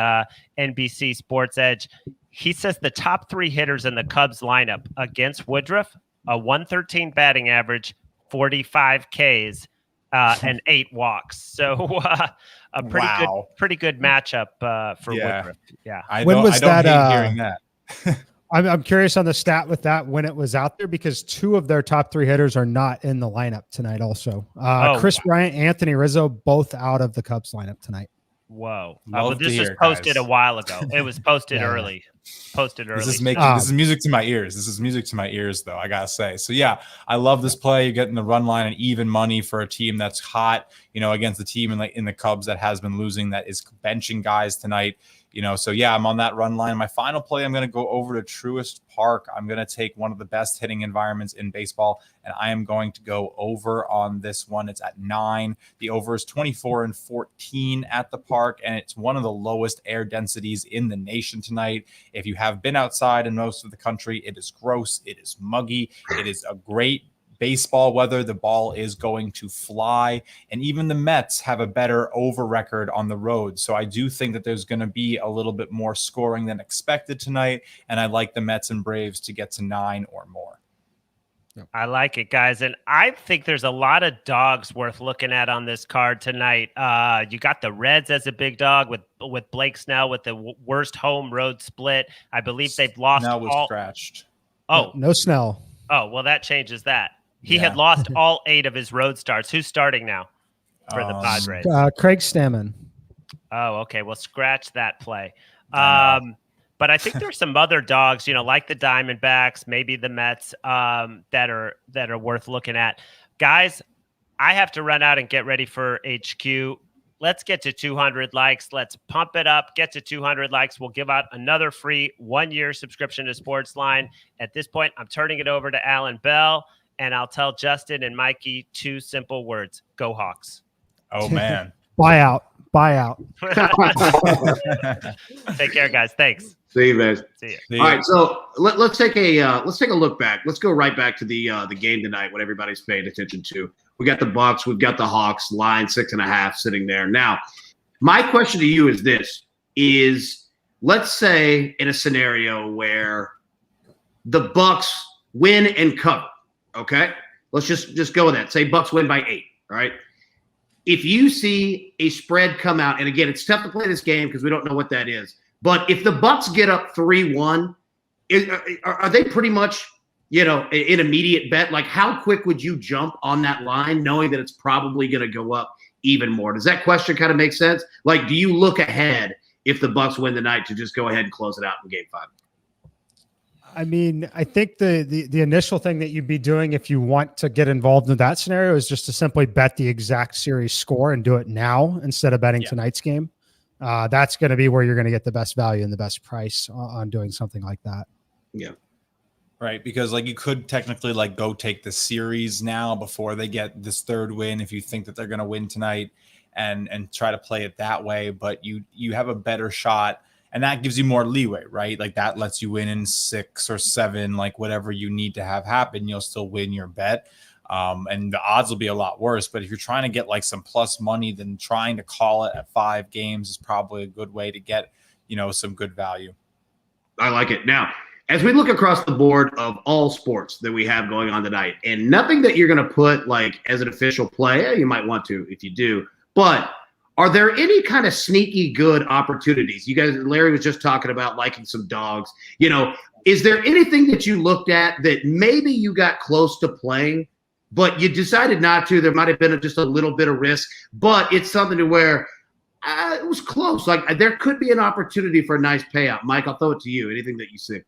NBC Sports Edge. He says the top 3 hitters in the Cubs lineup against Woodruff, a 113 batting average, 45 Ks, and 8 walks. So a pretty good matchup for Woodruff. Yeah. I don't hate hearing that. I'm curious on the stat with that when it was out there because 2 of their top 3 hitters are not in the lineup tonight. Also, Chris Bryant, Anthony Rizzo, both out of the Cubs lineup tonight. Whoa! Well, this was posted a while ago. It was posted early. This is music to my ears. This is music to my ears, though, I gotta say. So yeah, I love this play. You're getting the run line and even money for a team that's hot, against the team in the Cubs that has been losing, that is benching guys tonight. So yeah, I'm on that run line. My final play, I'm going to go over to Truist Park. I'm going to take one of the best hitting environments in baseball, and I am going to go over on this one. It's at 9. The over is 24-14 at the park, and it's one of the lowest air densities in the nation tonight. If you have been outside in most of the country, it is gross. It is muggy. It is a great baseball weather. The ball is going to fly, and even the Mets have a better over record on the road. So I do think that there's going to be a little bit more scoring than expected tonight, and I like the Mets and Braves to get to 9 or more. I like it, guys, and I think there's a lot of dogs worth looking at on this card tonight. You got the Reds as a big dog with Blake Snell with the worst home road split. I believe they've lost. Snell was scratched. Oh, no Snell. Oh, well, that changes that. He had lost all 8 of his road starts. Who's starting now for the Padres? Craig Stammen. Oh, okay. Well, scratch that play. But I think there's some other dogs, like the Diamondbacks, maybe the Mets, that are worth looking at. Guys, I have to run out and get ready for HQ. Let's get to 200 likes. Let's pump it up. Get to 200 likes. We'll give out another free 1-year subscription to SportsLine. At this point, I'm turning it over to Allan Bell. And I'll tell Justin and Mikey 2 simple words. Go Hawks. Oh, man. Buy out. Take care, guys. Thanks. See you, guys. See you. All right, so let's take a look back. Let's go right back to the game tonight, what everybody's paying attention to. We got the Bucks, we've got the Hawks, line 6.5 sitting there. Now, my question to you is this: let's say in a scenario where the Bucks win and cover. Okay, let's just go with that. Say Bucks win by 8. All right. If you see a spread come out, and again, it's tough to play this game because we don't know what that is. But if the Bucks get up 3-1, are they pretty much an immediate bet? Like, how quick would you jump on that line, knowing that it's probably going to go up even more? Does that question kind of make sense? Like, do you look ahead if the Bucks win the night to just go ahead and close it out in Game 5? I mean, I think the initial thing that you'd be doing if you want to get involved in that scenario is just to simply bet the exact series score and do it now instead of betting tonight's game. That's going to be where you're going to get the best value and the best price on doing something like that. Yeah. Right, because like you could technically like go take the series now before they get this third win if you think that they're going to win tonight, and try to play it that way. But you have a better shot, and that gives you more leeway, right? Like that lets you win in 6 or 7, like whatever you need to have happen, you'll still win your bet. And the odds will be a lot worse. But if you're trying to get like some plus money, then trying to call it at 5 games is probably a good way to get, some good value. I like it. Now, as we look across the board of all sports that we have going on tonight, and nothing that you're going to put like as an official play, you might want to if you do, but are there any kind of sneaky good opportunities? You guys, Larry was just talking about liking some dogs. Is there anything that you looked at that maybe you got close to playing, but you decided not to? There might have been just a little bit of risk, but it's something to where it was close. Like there could be an opportunity for a nice payout. Mike, I'll throw it to you. Anything that you see?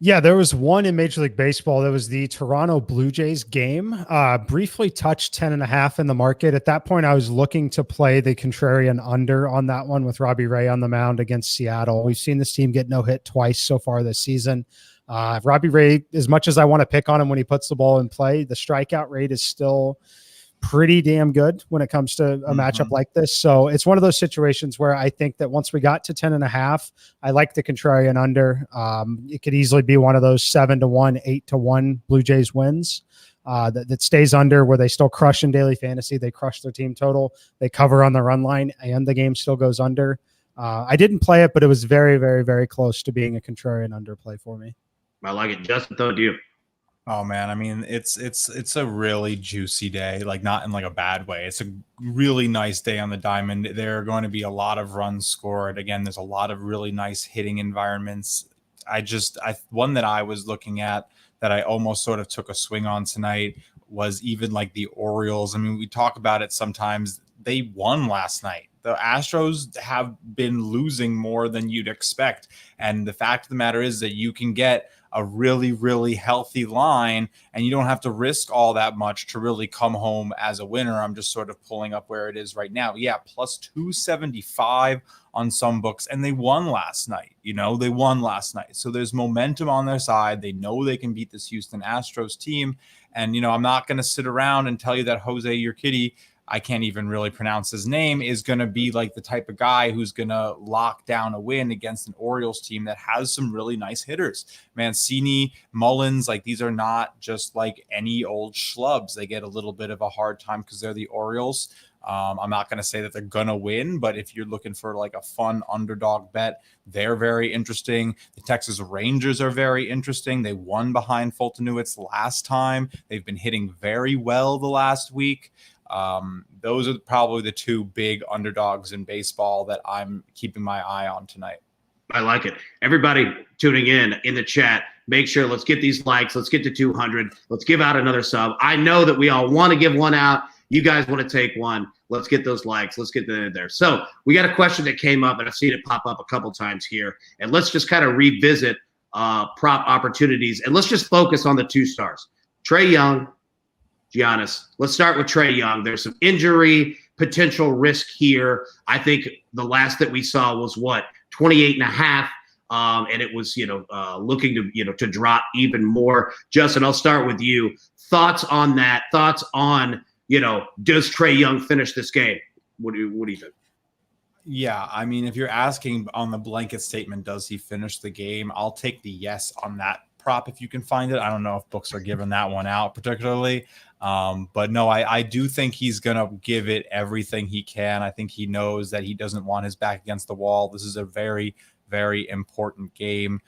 Yeah, there was one in Major League Baseball. That was the Toronto Blue Jays game. Briefly touched 10.5 in the market. At that point, I was looking to play the contrarian under on that one with Robbie Ray on the mound against Seattle. We've seen this team get no hit twice so far this season. Robbie Ray, as much as I want to pick on him when he puts the ball in play, the strikeout rate is still pretty damn good when it comes to a matchup like this. So it's one of those situations where I think that once we got to 10.5, I like the contrarian under. It could easily be one of those 7-1, 8-1 Blue Jays wins that stays under, where they still crush in daily fantasy. They crush their team total. They cover on the run line, and the game still goes under. I didn't play it, but it was very, very, very close to being a contrarian under play for me. I like it. Justin, throw it to you. Oh man, I mean, it's a really juicy day, like not in like a bad way. It's a really nice day on the diamond. There are going to be a lot of runs scored. Again, there's a lot of really nice hitting environments. One that I was looking at that I almost sort of took a swing on tonight was even like the Orioles. I mean, we talk about it sometimes. They won last night. The Astros have been losing more than you'd expect. And the fact of the matter is that you can get a really, really healthy line, and you don't have to risk all that much to really come home as a winner. I'm just sort of pulling up where it is right now. Yeah, plus 275 on some books, and they won last night. They won last night. So there's momentum on their side. They know they can beat this Houston Astros team. And, I'm not going to sit around and tell you that Jose Urquidy, I can't even really pronounce his name, is going to be like the type of guy who's going to lock down a win against an Orioles team that has some really nice hitters. Mancini, Mullins, like these are not just like any old schlubs. They get a little bit of a hard time because they're the Orioles. I'm not going to say that they're going to win, but if you're looking for like a fun underdog bet, they're very interesting. The Texas Rangers are very interesting. They won behind Fulton-Newitz last time. They've been hitting very well the last week. Those are probably the two big underdogs in baseball that I'm keeping my eye on tonight. I like it. Everybody tuning in the chat, make sure, let's get these likes. Let's get to 200. Let's give out another sub. I know that we all want to give one out. You guys want to take one. Let's get those likes. Let's get there. So we got a question that came up, and I've seen it pop up a couple times here. And let's just kind of revisit prop opportunities. And let's just focus on the 2 stars. Trae Young, Giannis. Let's start with Trae Young. There's some injury potential risk here. I think the last that we saw was 28.5. And it was, looking to, to drop even more. Justin, I'll start with you. Thoughts on that? Thoughts on, does Trae Young finish this game? What do you think? Yeah, I mean, if you're asking on the blanket statement, does he finish the game? I'll take the yes on that prop if you can find it. I don't know if books are giving that one out particularly. But no, I do think he's going to give it everything he can. I think he knows that he doesn't want his back against the wall. This is a very, very important game.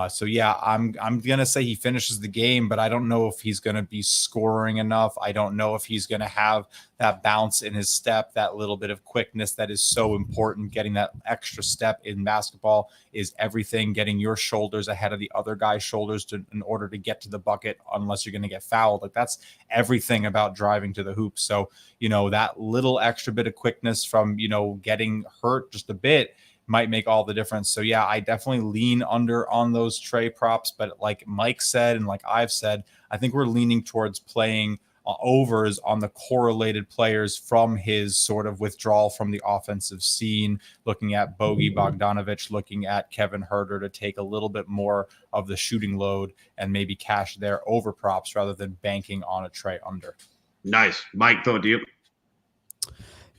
So yeah, I'm going to say he finishes the game, but I don't know if he's going to be scoring enough. I don't know if he's going to have that bounce in his step, that little bit of quickness that is so important. Getting that extra step in basketball is everything. Getting your shoulders ahead of the other guy's shoulders in order to get to the bucket, unless you're going to get fouled. Like that's everything about driving to the hoop. So, that little extra bit of quickness from, getting hurt just a bit might make all the difference. So yeah, I definitely lean under on those Trae props, but like Mike said, and like I've said, I think we're leaning towards playing overs on the correlated players from his sort of withdrawal from the offensive scene, looking at Bogey Bogdanovic, looking at Kevin Huerter to take a little bit more of the shooting load and maybe cash their over props rather than banking on a Trae under. Nice. Mike, throw it to you.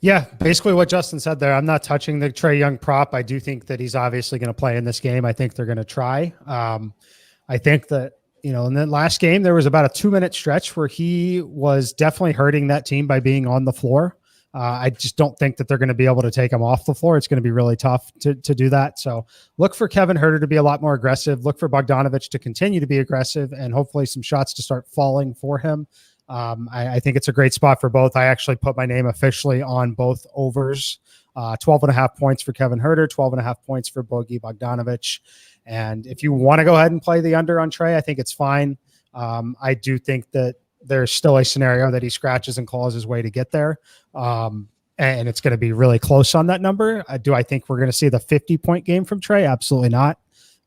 Yeah, basically what Justin said there. I'm not touching the Trae Young prop. I do think that he's obviously going to play in this game. I think they're going to try. I think that, in the last game, there was about a 2-minute stretch where he was definitely hurting that team by being on the floor. I just don't think that they're going to be able to take him off the floor. It's going to be really tough to do that. So look for Kevin Huerter to be a lot more aggressive. Look for Bogdanovic to continue to be aggressive and hopefully some shots to start falling for him. I think it's a great spot for both. I actually put my name officially on both overs, 12.5 points for Kevin Huerter, 12.5 points for Bogey Bogdanovic. And if you want to go ahead and play the under on Trae, I think it's fine. I do think that there's still a scenario that he scratches and claws his way to get there. And it's going to be really close on that number. Do I think we're going to see the 50-point game from Trae? Absolutely not.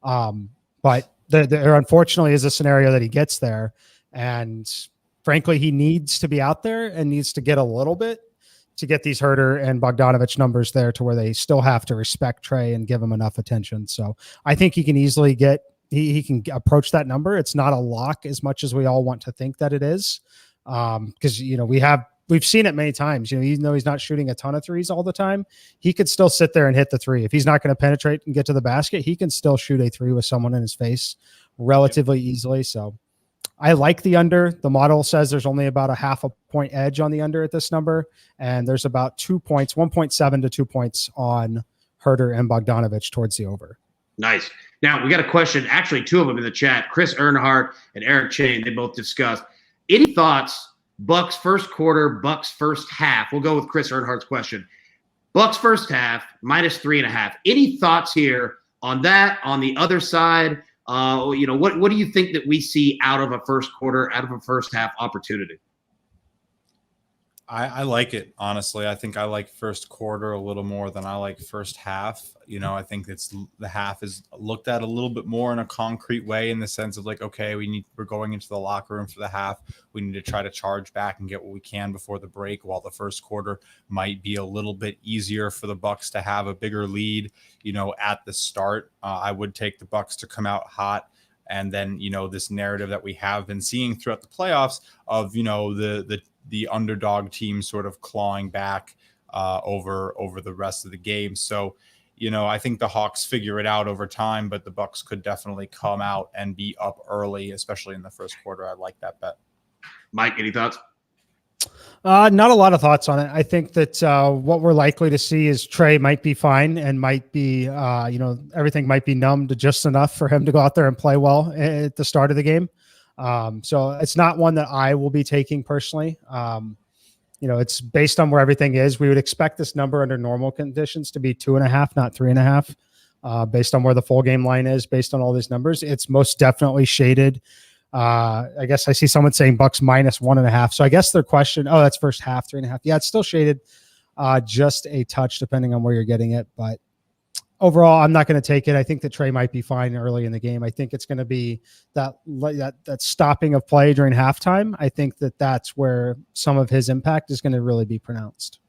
But there unfortunately is a scenario that he gets there. And frankly, he needs to be out there and needs to get a little bit to get these Huerter and Bogdanovic numbers there to where they still have to respect Trae and give him enough attention. So I think he can easily get, he can approach that number. It's not a lock as much as we all want to think that it is. Because, we've seen it many times, even though he's not shooting a ton of threes all the time, he could still sit there and hit the three. If he's not going to penetrate and get to the basket, he can still shoot a three with someone in his face relatively easily. So I like the under. The model says there's only about a 0.5 point edge on the under at this number. And there's about 2 points, 1.7 to 2 points on Huerter and Bogdanovic towards the over. Nice. Now we got a question, actually 2 of them in the chat, Chris Earnhardt and Eric Chain. They both discussed. Any thoughts, Bucks first quarter, Bucks first half? We'll go with Chris Earnhardt's question. Bucks first half, -3.5. Any thoughts here on that, on the other side? What do you think that we see out of a first quarter, out of a first half opportunity? I like it, honestly. I think I like first quarter a little more than I like first half. I think the half is looked at a little bit more in a concrete way, in the sense of like, okay, we're going into the locker room for the half. We need to try to charge back and get what we can before the break, while the first quarter might be a little bit easier for the Bucks to have a bigger lead, at the start. I would take the Bucks to come out hot. And then, this narrative that we have been seeing throughout the playoffs of, the underdog team sort of clawing back over the rest of the game. So, I think the Hawks figure it out over time, but the Bucks could definitely come out and be up early, especially in the first quarter. I like that bet. Mike, any thoughts? Not a lot of thoughts on it. I think that what we're likely to see is Trae might be fine and might be, everything might be numbed just enough for him to go out there and play well at the start of the game. So it's not one that I will be taking personally. It's based on where everything is. We would expect this number under normal conditions to be 2.5, not 3.5, based on where the full game line is, based on all these numbers. It's most definitely shaded. I guess I see someone saying Bucks -1.5. So I guess their question, that's first half, 3.5. Yeah, it's still shaded just a touch depending on where you're getting it. But overall, I'm not going to take it. I think that Trae might be fine early in the game. I think it's going to be that stopping of play during halftime. I think that's where some of his impact is going to really be pronounced.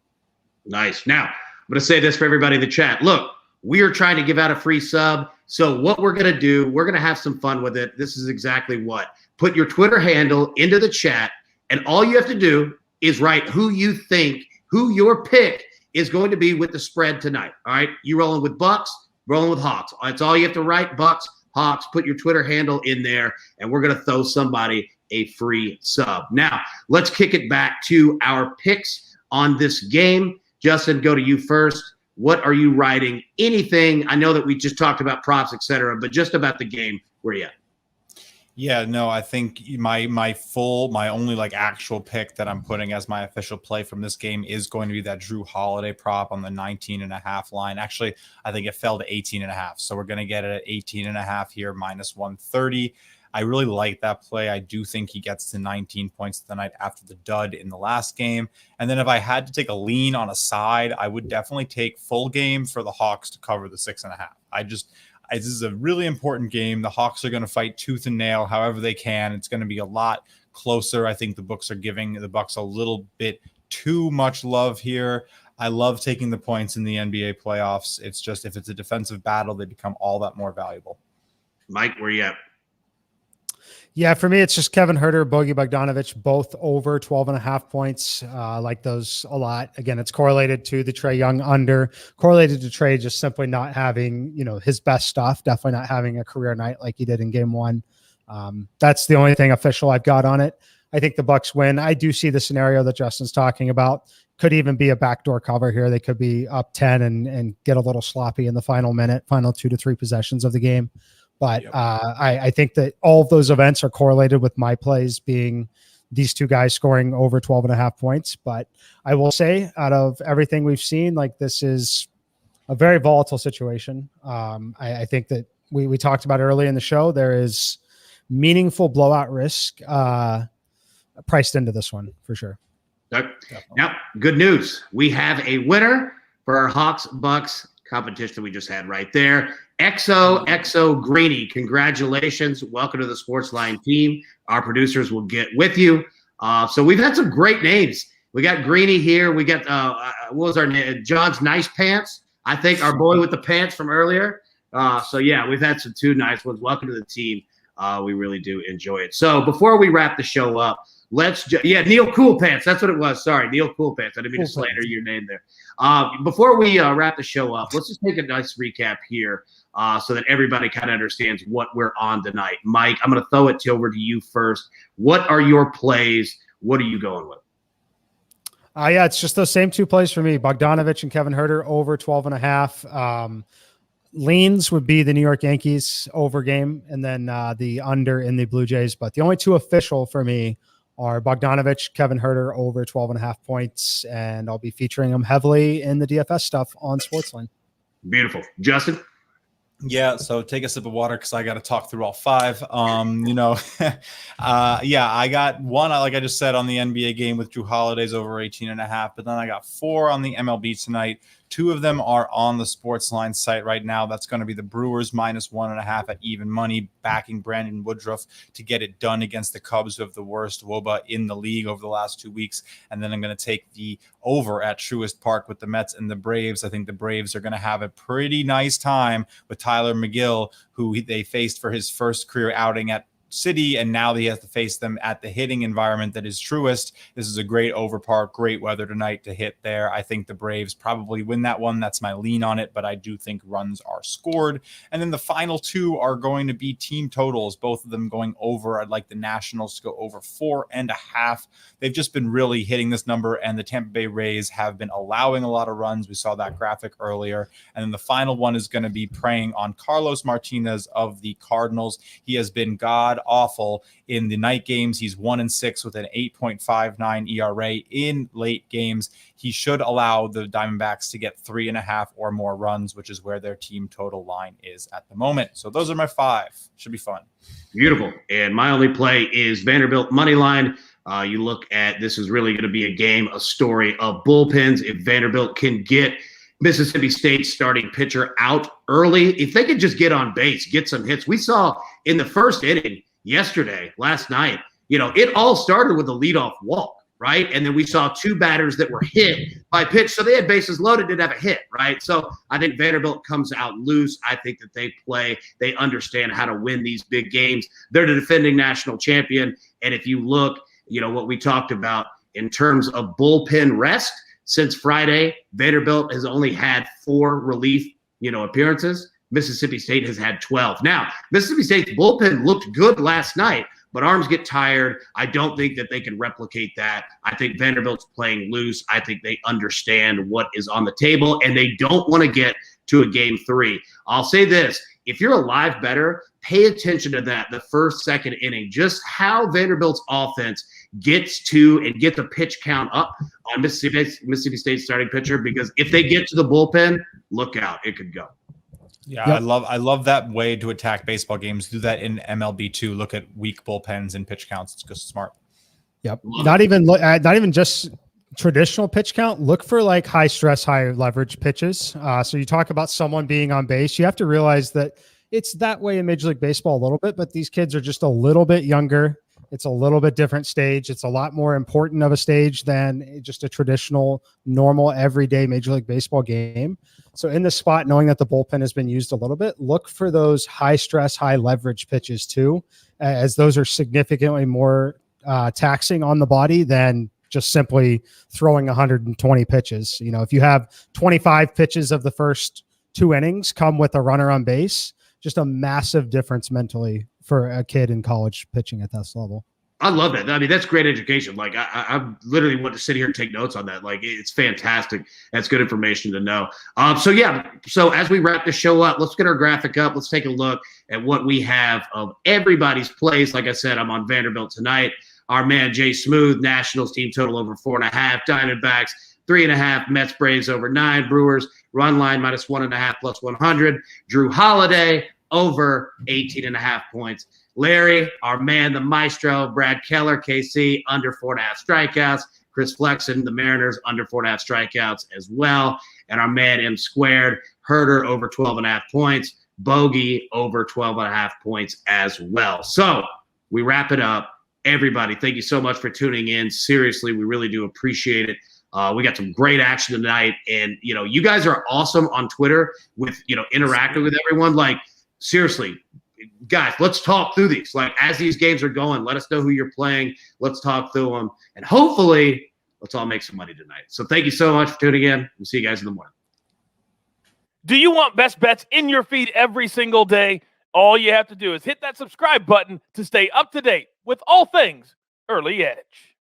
Nice. Now, I'm going to say this for everybody in the chat. Look, we are trying to give out a free sub. So what we're going to do, we're going to have some fun with it. This is exactly what. Put your Twitter handle into the chat, and all you have to do is write who your pick is going to be with the spread tonight. All right? You rolling with Bucks, rolling with Hawks. That's all you have to write, Bucks, Hawks. Put your Twitter handle in there, and we're going to throw somebody a free sub. Now, let's kick it back to our picks on this game. Justin, go to you first. What are you writing? Anything? I know that we just talked about props, et cetera, but just about the game, where are you at? Yeah, no, I think my only like actual pick that I'm putting as my official play from this game is going to be that Drew Holiday prop on the 19.5 line. Actually, I think it fell to 18.5. So we're going to get it at 18.5 here, -130. I really like that play. I do think he gets to 19 points the night after the dud in the last game. And then if I had to take a lean on a side, I would definitely take full game for the Hawks to cover the 6.5. This is a really important game. The Hawks are going to fight tooth and nail however they can. It's going to be a lot closer. I think the books are giving the Bucks a little bit too much love here. I love taking the points in the NBA playoffs. It's just if it's a defensive battle, they become all that more valuable. Mike, where you at? Yeah, for me, it's just Kevin Huerter, Bogey Bogdanovic, both over 12.5 points. I like those a lot. Again, it's correlated to the Trae Young under, correlated to Trae just simply not having, his best stuff, definitely not having a career night like he did in game one. That's the only thing official I've got on it. I think the Bucks win. I do see the scenario that Justin's talking about. Could even be a backdoor cover here. They could be up 10 and get a little sloppy in the final 2 to 3 possessions of the game. But I think that all of those events are correlated with my plays being these two guys scoring over 12.5 points. But I will say, out of everything we've seen, like, this is a very volatile situation. I think that we talked about early in the show, there is meaningful blowout risk priced into this one for sure. Now, good news. We have a winner for our Hawks Bucks competition we just had right there. XO Greeny, congratulations. Welcome to the SportsLine team. Our producers will get with you. So we've had some great names. We got Greeny here. We got, what was our name? John's Nice Pants. I think our boy with the pants from earlier. So yeah, we've had some two nice ones. Welcome to the team. We really do enjoy it. So before we wrap the show up, Neil Cool Pants. That's what it was. Sorry, Neil Cool Pants. I didn't mean to slander your name there. Before we wrap the show up, let's just take a nice recap here so that everybody kind of understands what we're on tonight. Mike, I'm going to throw it over to you first. What are your plays? What are you going with? Yeah, it's just those same two plays for me. Bogdanovic and Kevin Huerter over 12.5. Leans would be the New York Yankees over game, and then the under in the Blue Jays. But the only two official for me are Bogdanovic, Kevin Huerter over 12.5 points, and I'll be featuring them heavily in the DFS stuff on SportsLine. Beautiful. Justin? Yeah, so take a sip of water because I got to talk through all five. I got one, like I just said, on the NBA game with Jrue Holiday's over 18.5, but then I got 4 on the MLB tonight. 2 of them are on the SportsLine site right now. That's going to be the Brewers -1.5 at even money, backing Brandon Woodruff to get it done against the Cubs, who have the worst WOBA in the league over the last 2 weeks. And then I'm going to take the over at Truist Park with the Mets and the Braves. I think the Braves are going to have a pretty nice time with Tyler McGill, who they faced for his first career outing at City, and now he has to face them at the hitting environment that is Truist. This is a great over park, great weather tonight to hit there. I think the Braves probably win that one. That's my lean on it, but I do think runs are scored. And then the final 2 are going to be team totals, both of them going over. I'd like the Nationals to go over 4.5. They've just been really hitting this number, and the Tampa Bay Rays have been allowing a lot of runs. We saw that graphic earlier. And then the final one is going to be preying on Carlos Martinez of the Cardinals. He has been god awful in the night games. He's 1-6 with an 8.59 ERA in late games. He should allow the Diamondbacks to get 3.5 or more runs, which is where their team total line is at the moment. So those are my 5. Should be fun. Beautiful. And my only play is Vanderbilt money line. You look at, this is really going to be a game, a story of bullpens. If Vanderbilt can get Mississippi State's starting pitcher out early, if they could just get on base, get some hits. We saw in the first inning last night, it all started with a leadoff walk, right? And then we saw 2 batters that were hit by pitch. So they had bases loaded, didn't have a hit, right? So I think Vanderbilt comes out loose. I think that they understand how to win these big games. They're the defending national champion. And if you look, what we talked about in terms of bullpen rest, since Friday, Vanderbilt has only had 4 relief, appearances. Mississippi State has had 12. Now, Mississippi State's bullpen looked good last night, but arms get tired. I don't think that they can replicate that. I think Vanderbilt's playing loose. I think they understand what is on the table, and they don't want to get to a game 3. I'll say this. If you're a live bettor, pay attention to that, the first, second inning, just how Vanderbilt's offense gets to and get the pitch count up on Mississippi State's starting pitcher, because if they get to the bullpen, look out, it could go. Yeah, yep. I love that way to attack baseball games. Do that in MLB too. Look at weak bullpens and pitch counts. It's just smart. Yep. Not even just traditional pitch count. Look for like high stress, high leverage pitches. So you talk about someone being on base. You have to realize that it's that way in Major League Baseball a little bit, but these kids are just a little bit younger. It's a little bit different stage. It's a lot more important of a stage than just a traditional, normal, everyday Major League Baseball game. So in this spot, knowing that the bullpen has been used a little bit, look for those high stress, high leverage pitches too, as those are significantly more taxing on the body than just simply throwing 120 pitches. You know, if you have 25 pitches of the first 2 innings come with a runner on base, just a massive difference mentally for a kid in college pitching at this level. I love that. I mean, that's great education. Like, I literally want to sit here and take notes on that. Like, it's fantastic. That's good information to know. So as we wrap the show up, let's get our graphic up. Let's take a look at what we have of everybody's plays. Like I said, I'm on Vanderbilt tonight. Our man Jay Smooth, Nationals team total over 4.5. Diamondbacks 3.5. Mets Braves over 9. Brewers run line -1.5 plus 100. Drew Holiday over 18.5 points. Larry, our man, the maestro, Brad Keller, KC, under 4.5 strikeouts. Chris Flexen, the Mariners, under 4.5 strikeouts as well. And our man, M Squared, Herder, over 12.5 points. Bogey, over 12.5 points as well. So we wrap it up. Everybody, thank you so much for tuning in. Seriously, we really do appreciate it. We got some great action tonight. And, you know, you guys are awesome on Twitter with, you know, interacting with everyone. Like, seriously, guys, let's talk through these. Like, as these games are going, let us know who you're playing. Let's talk through them. And hopefully, let's all make some money tonight. So thank you so much for tuning in. We'll see you guys in the morning. Do you want best bets in your feed every single day? All you have to do is hit that subscribe button to stay up to date with all things Early Edge.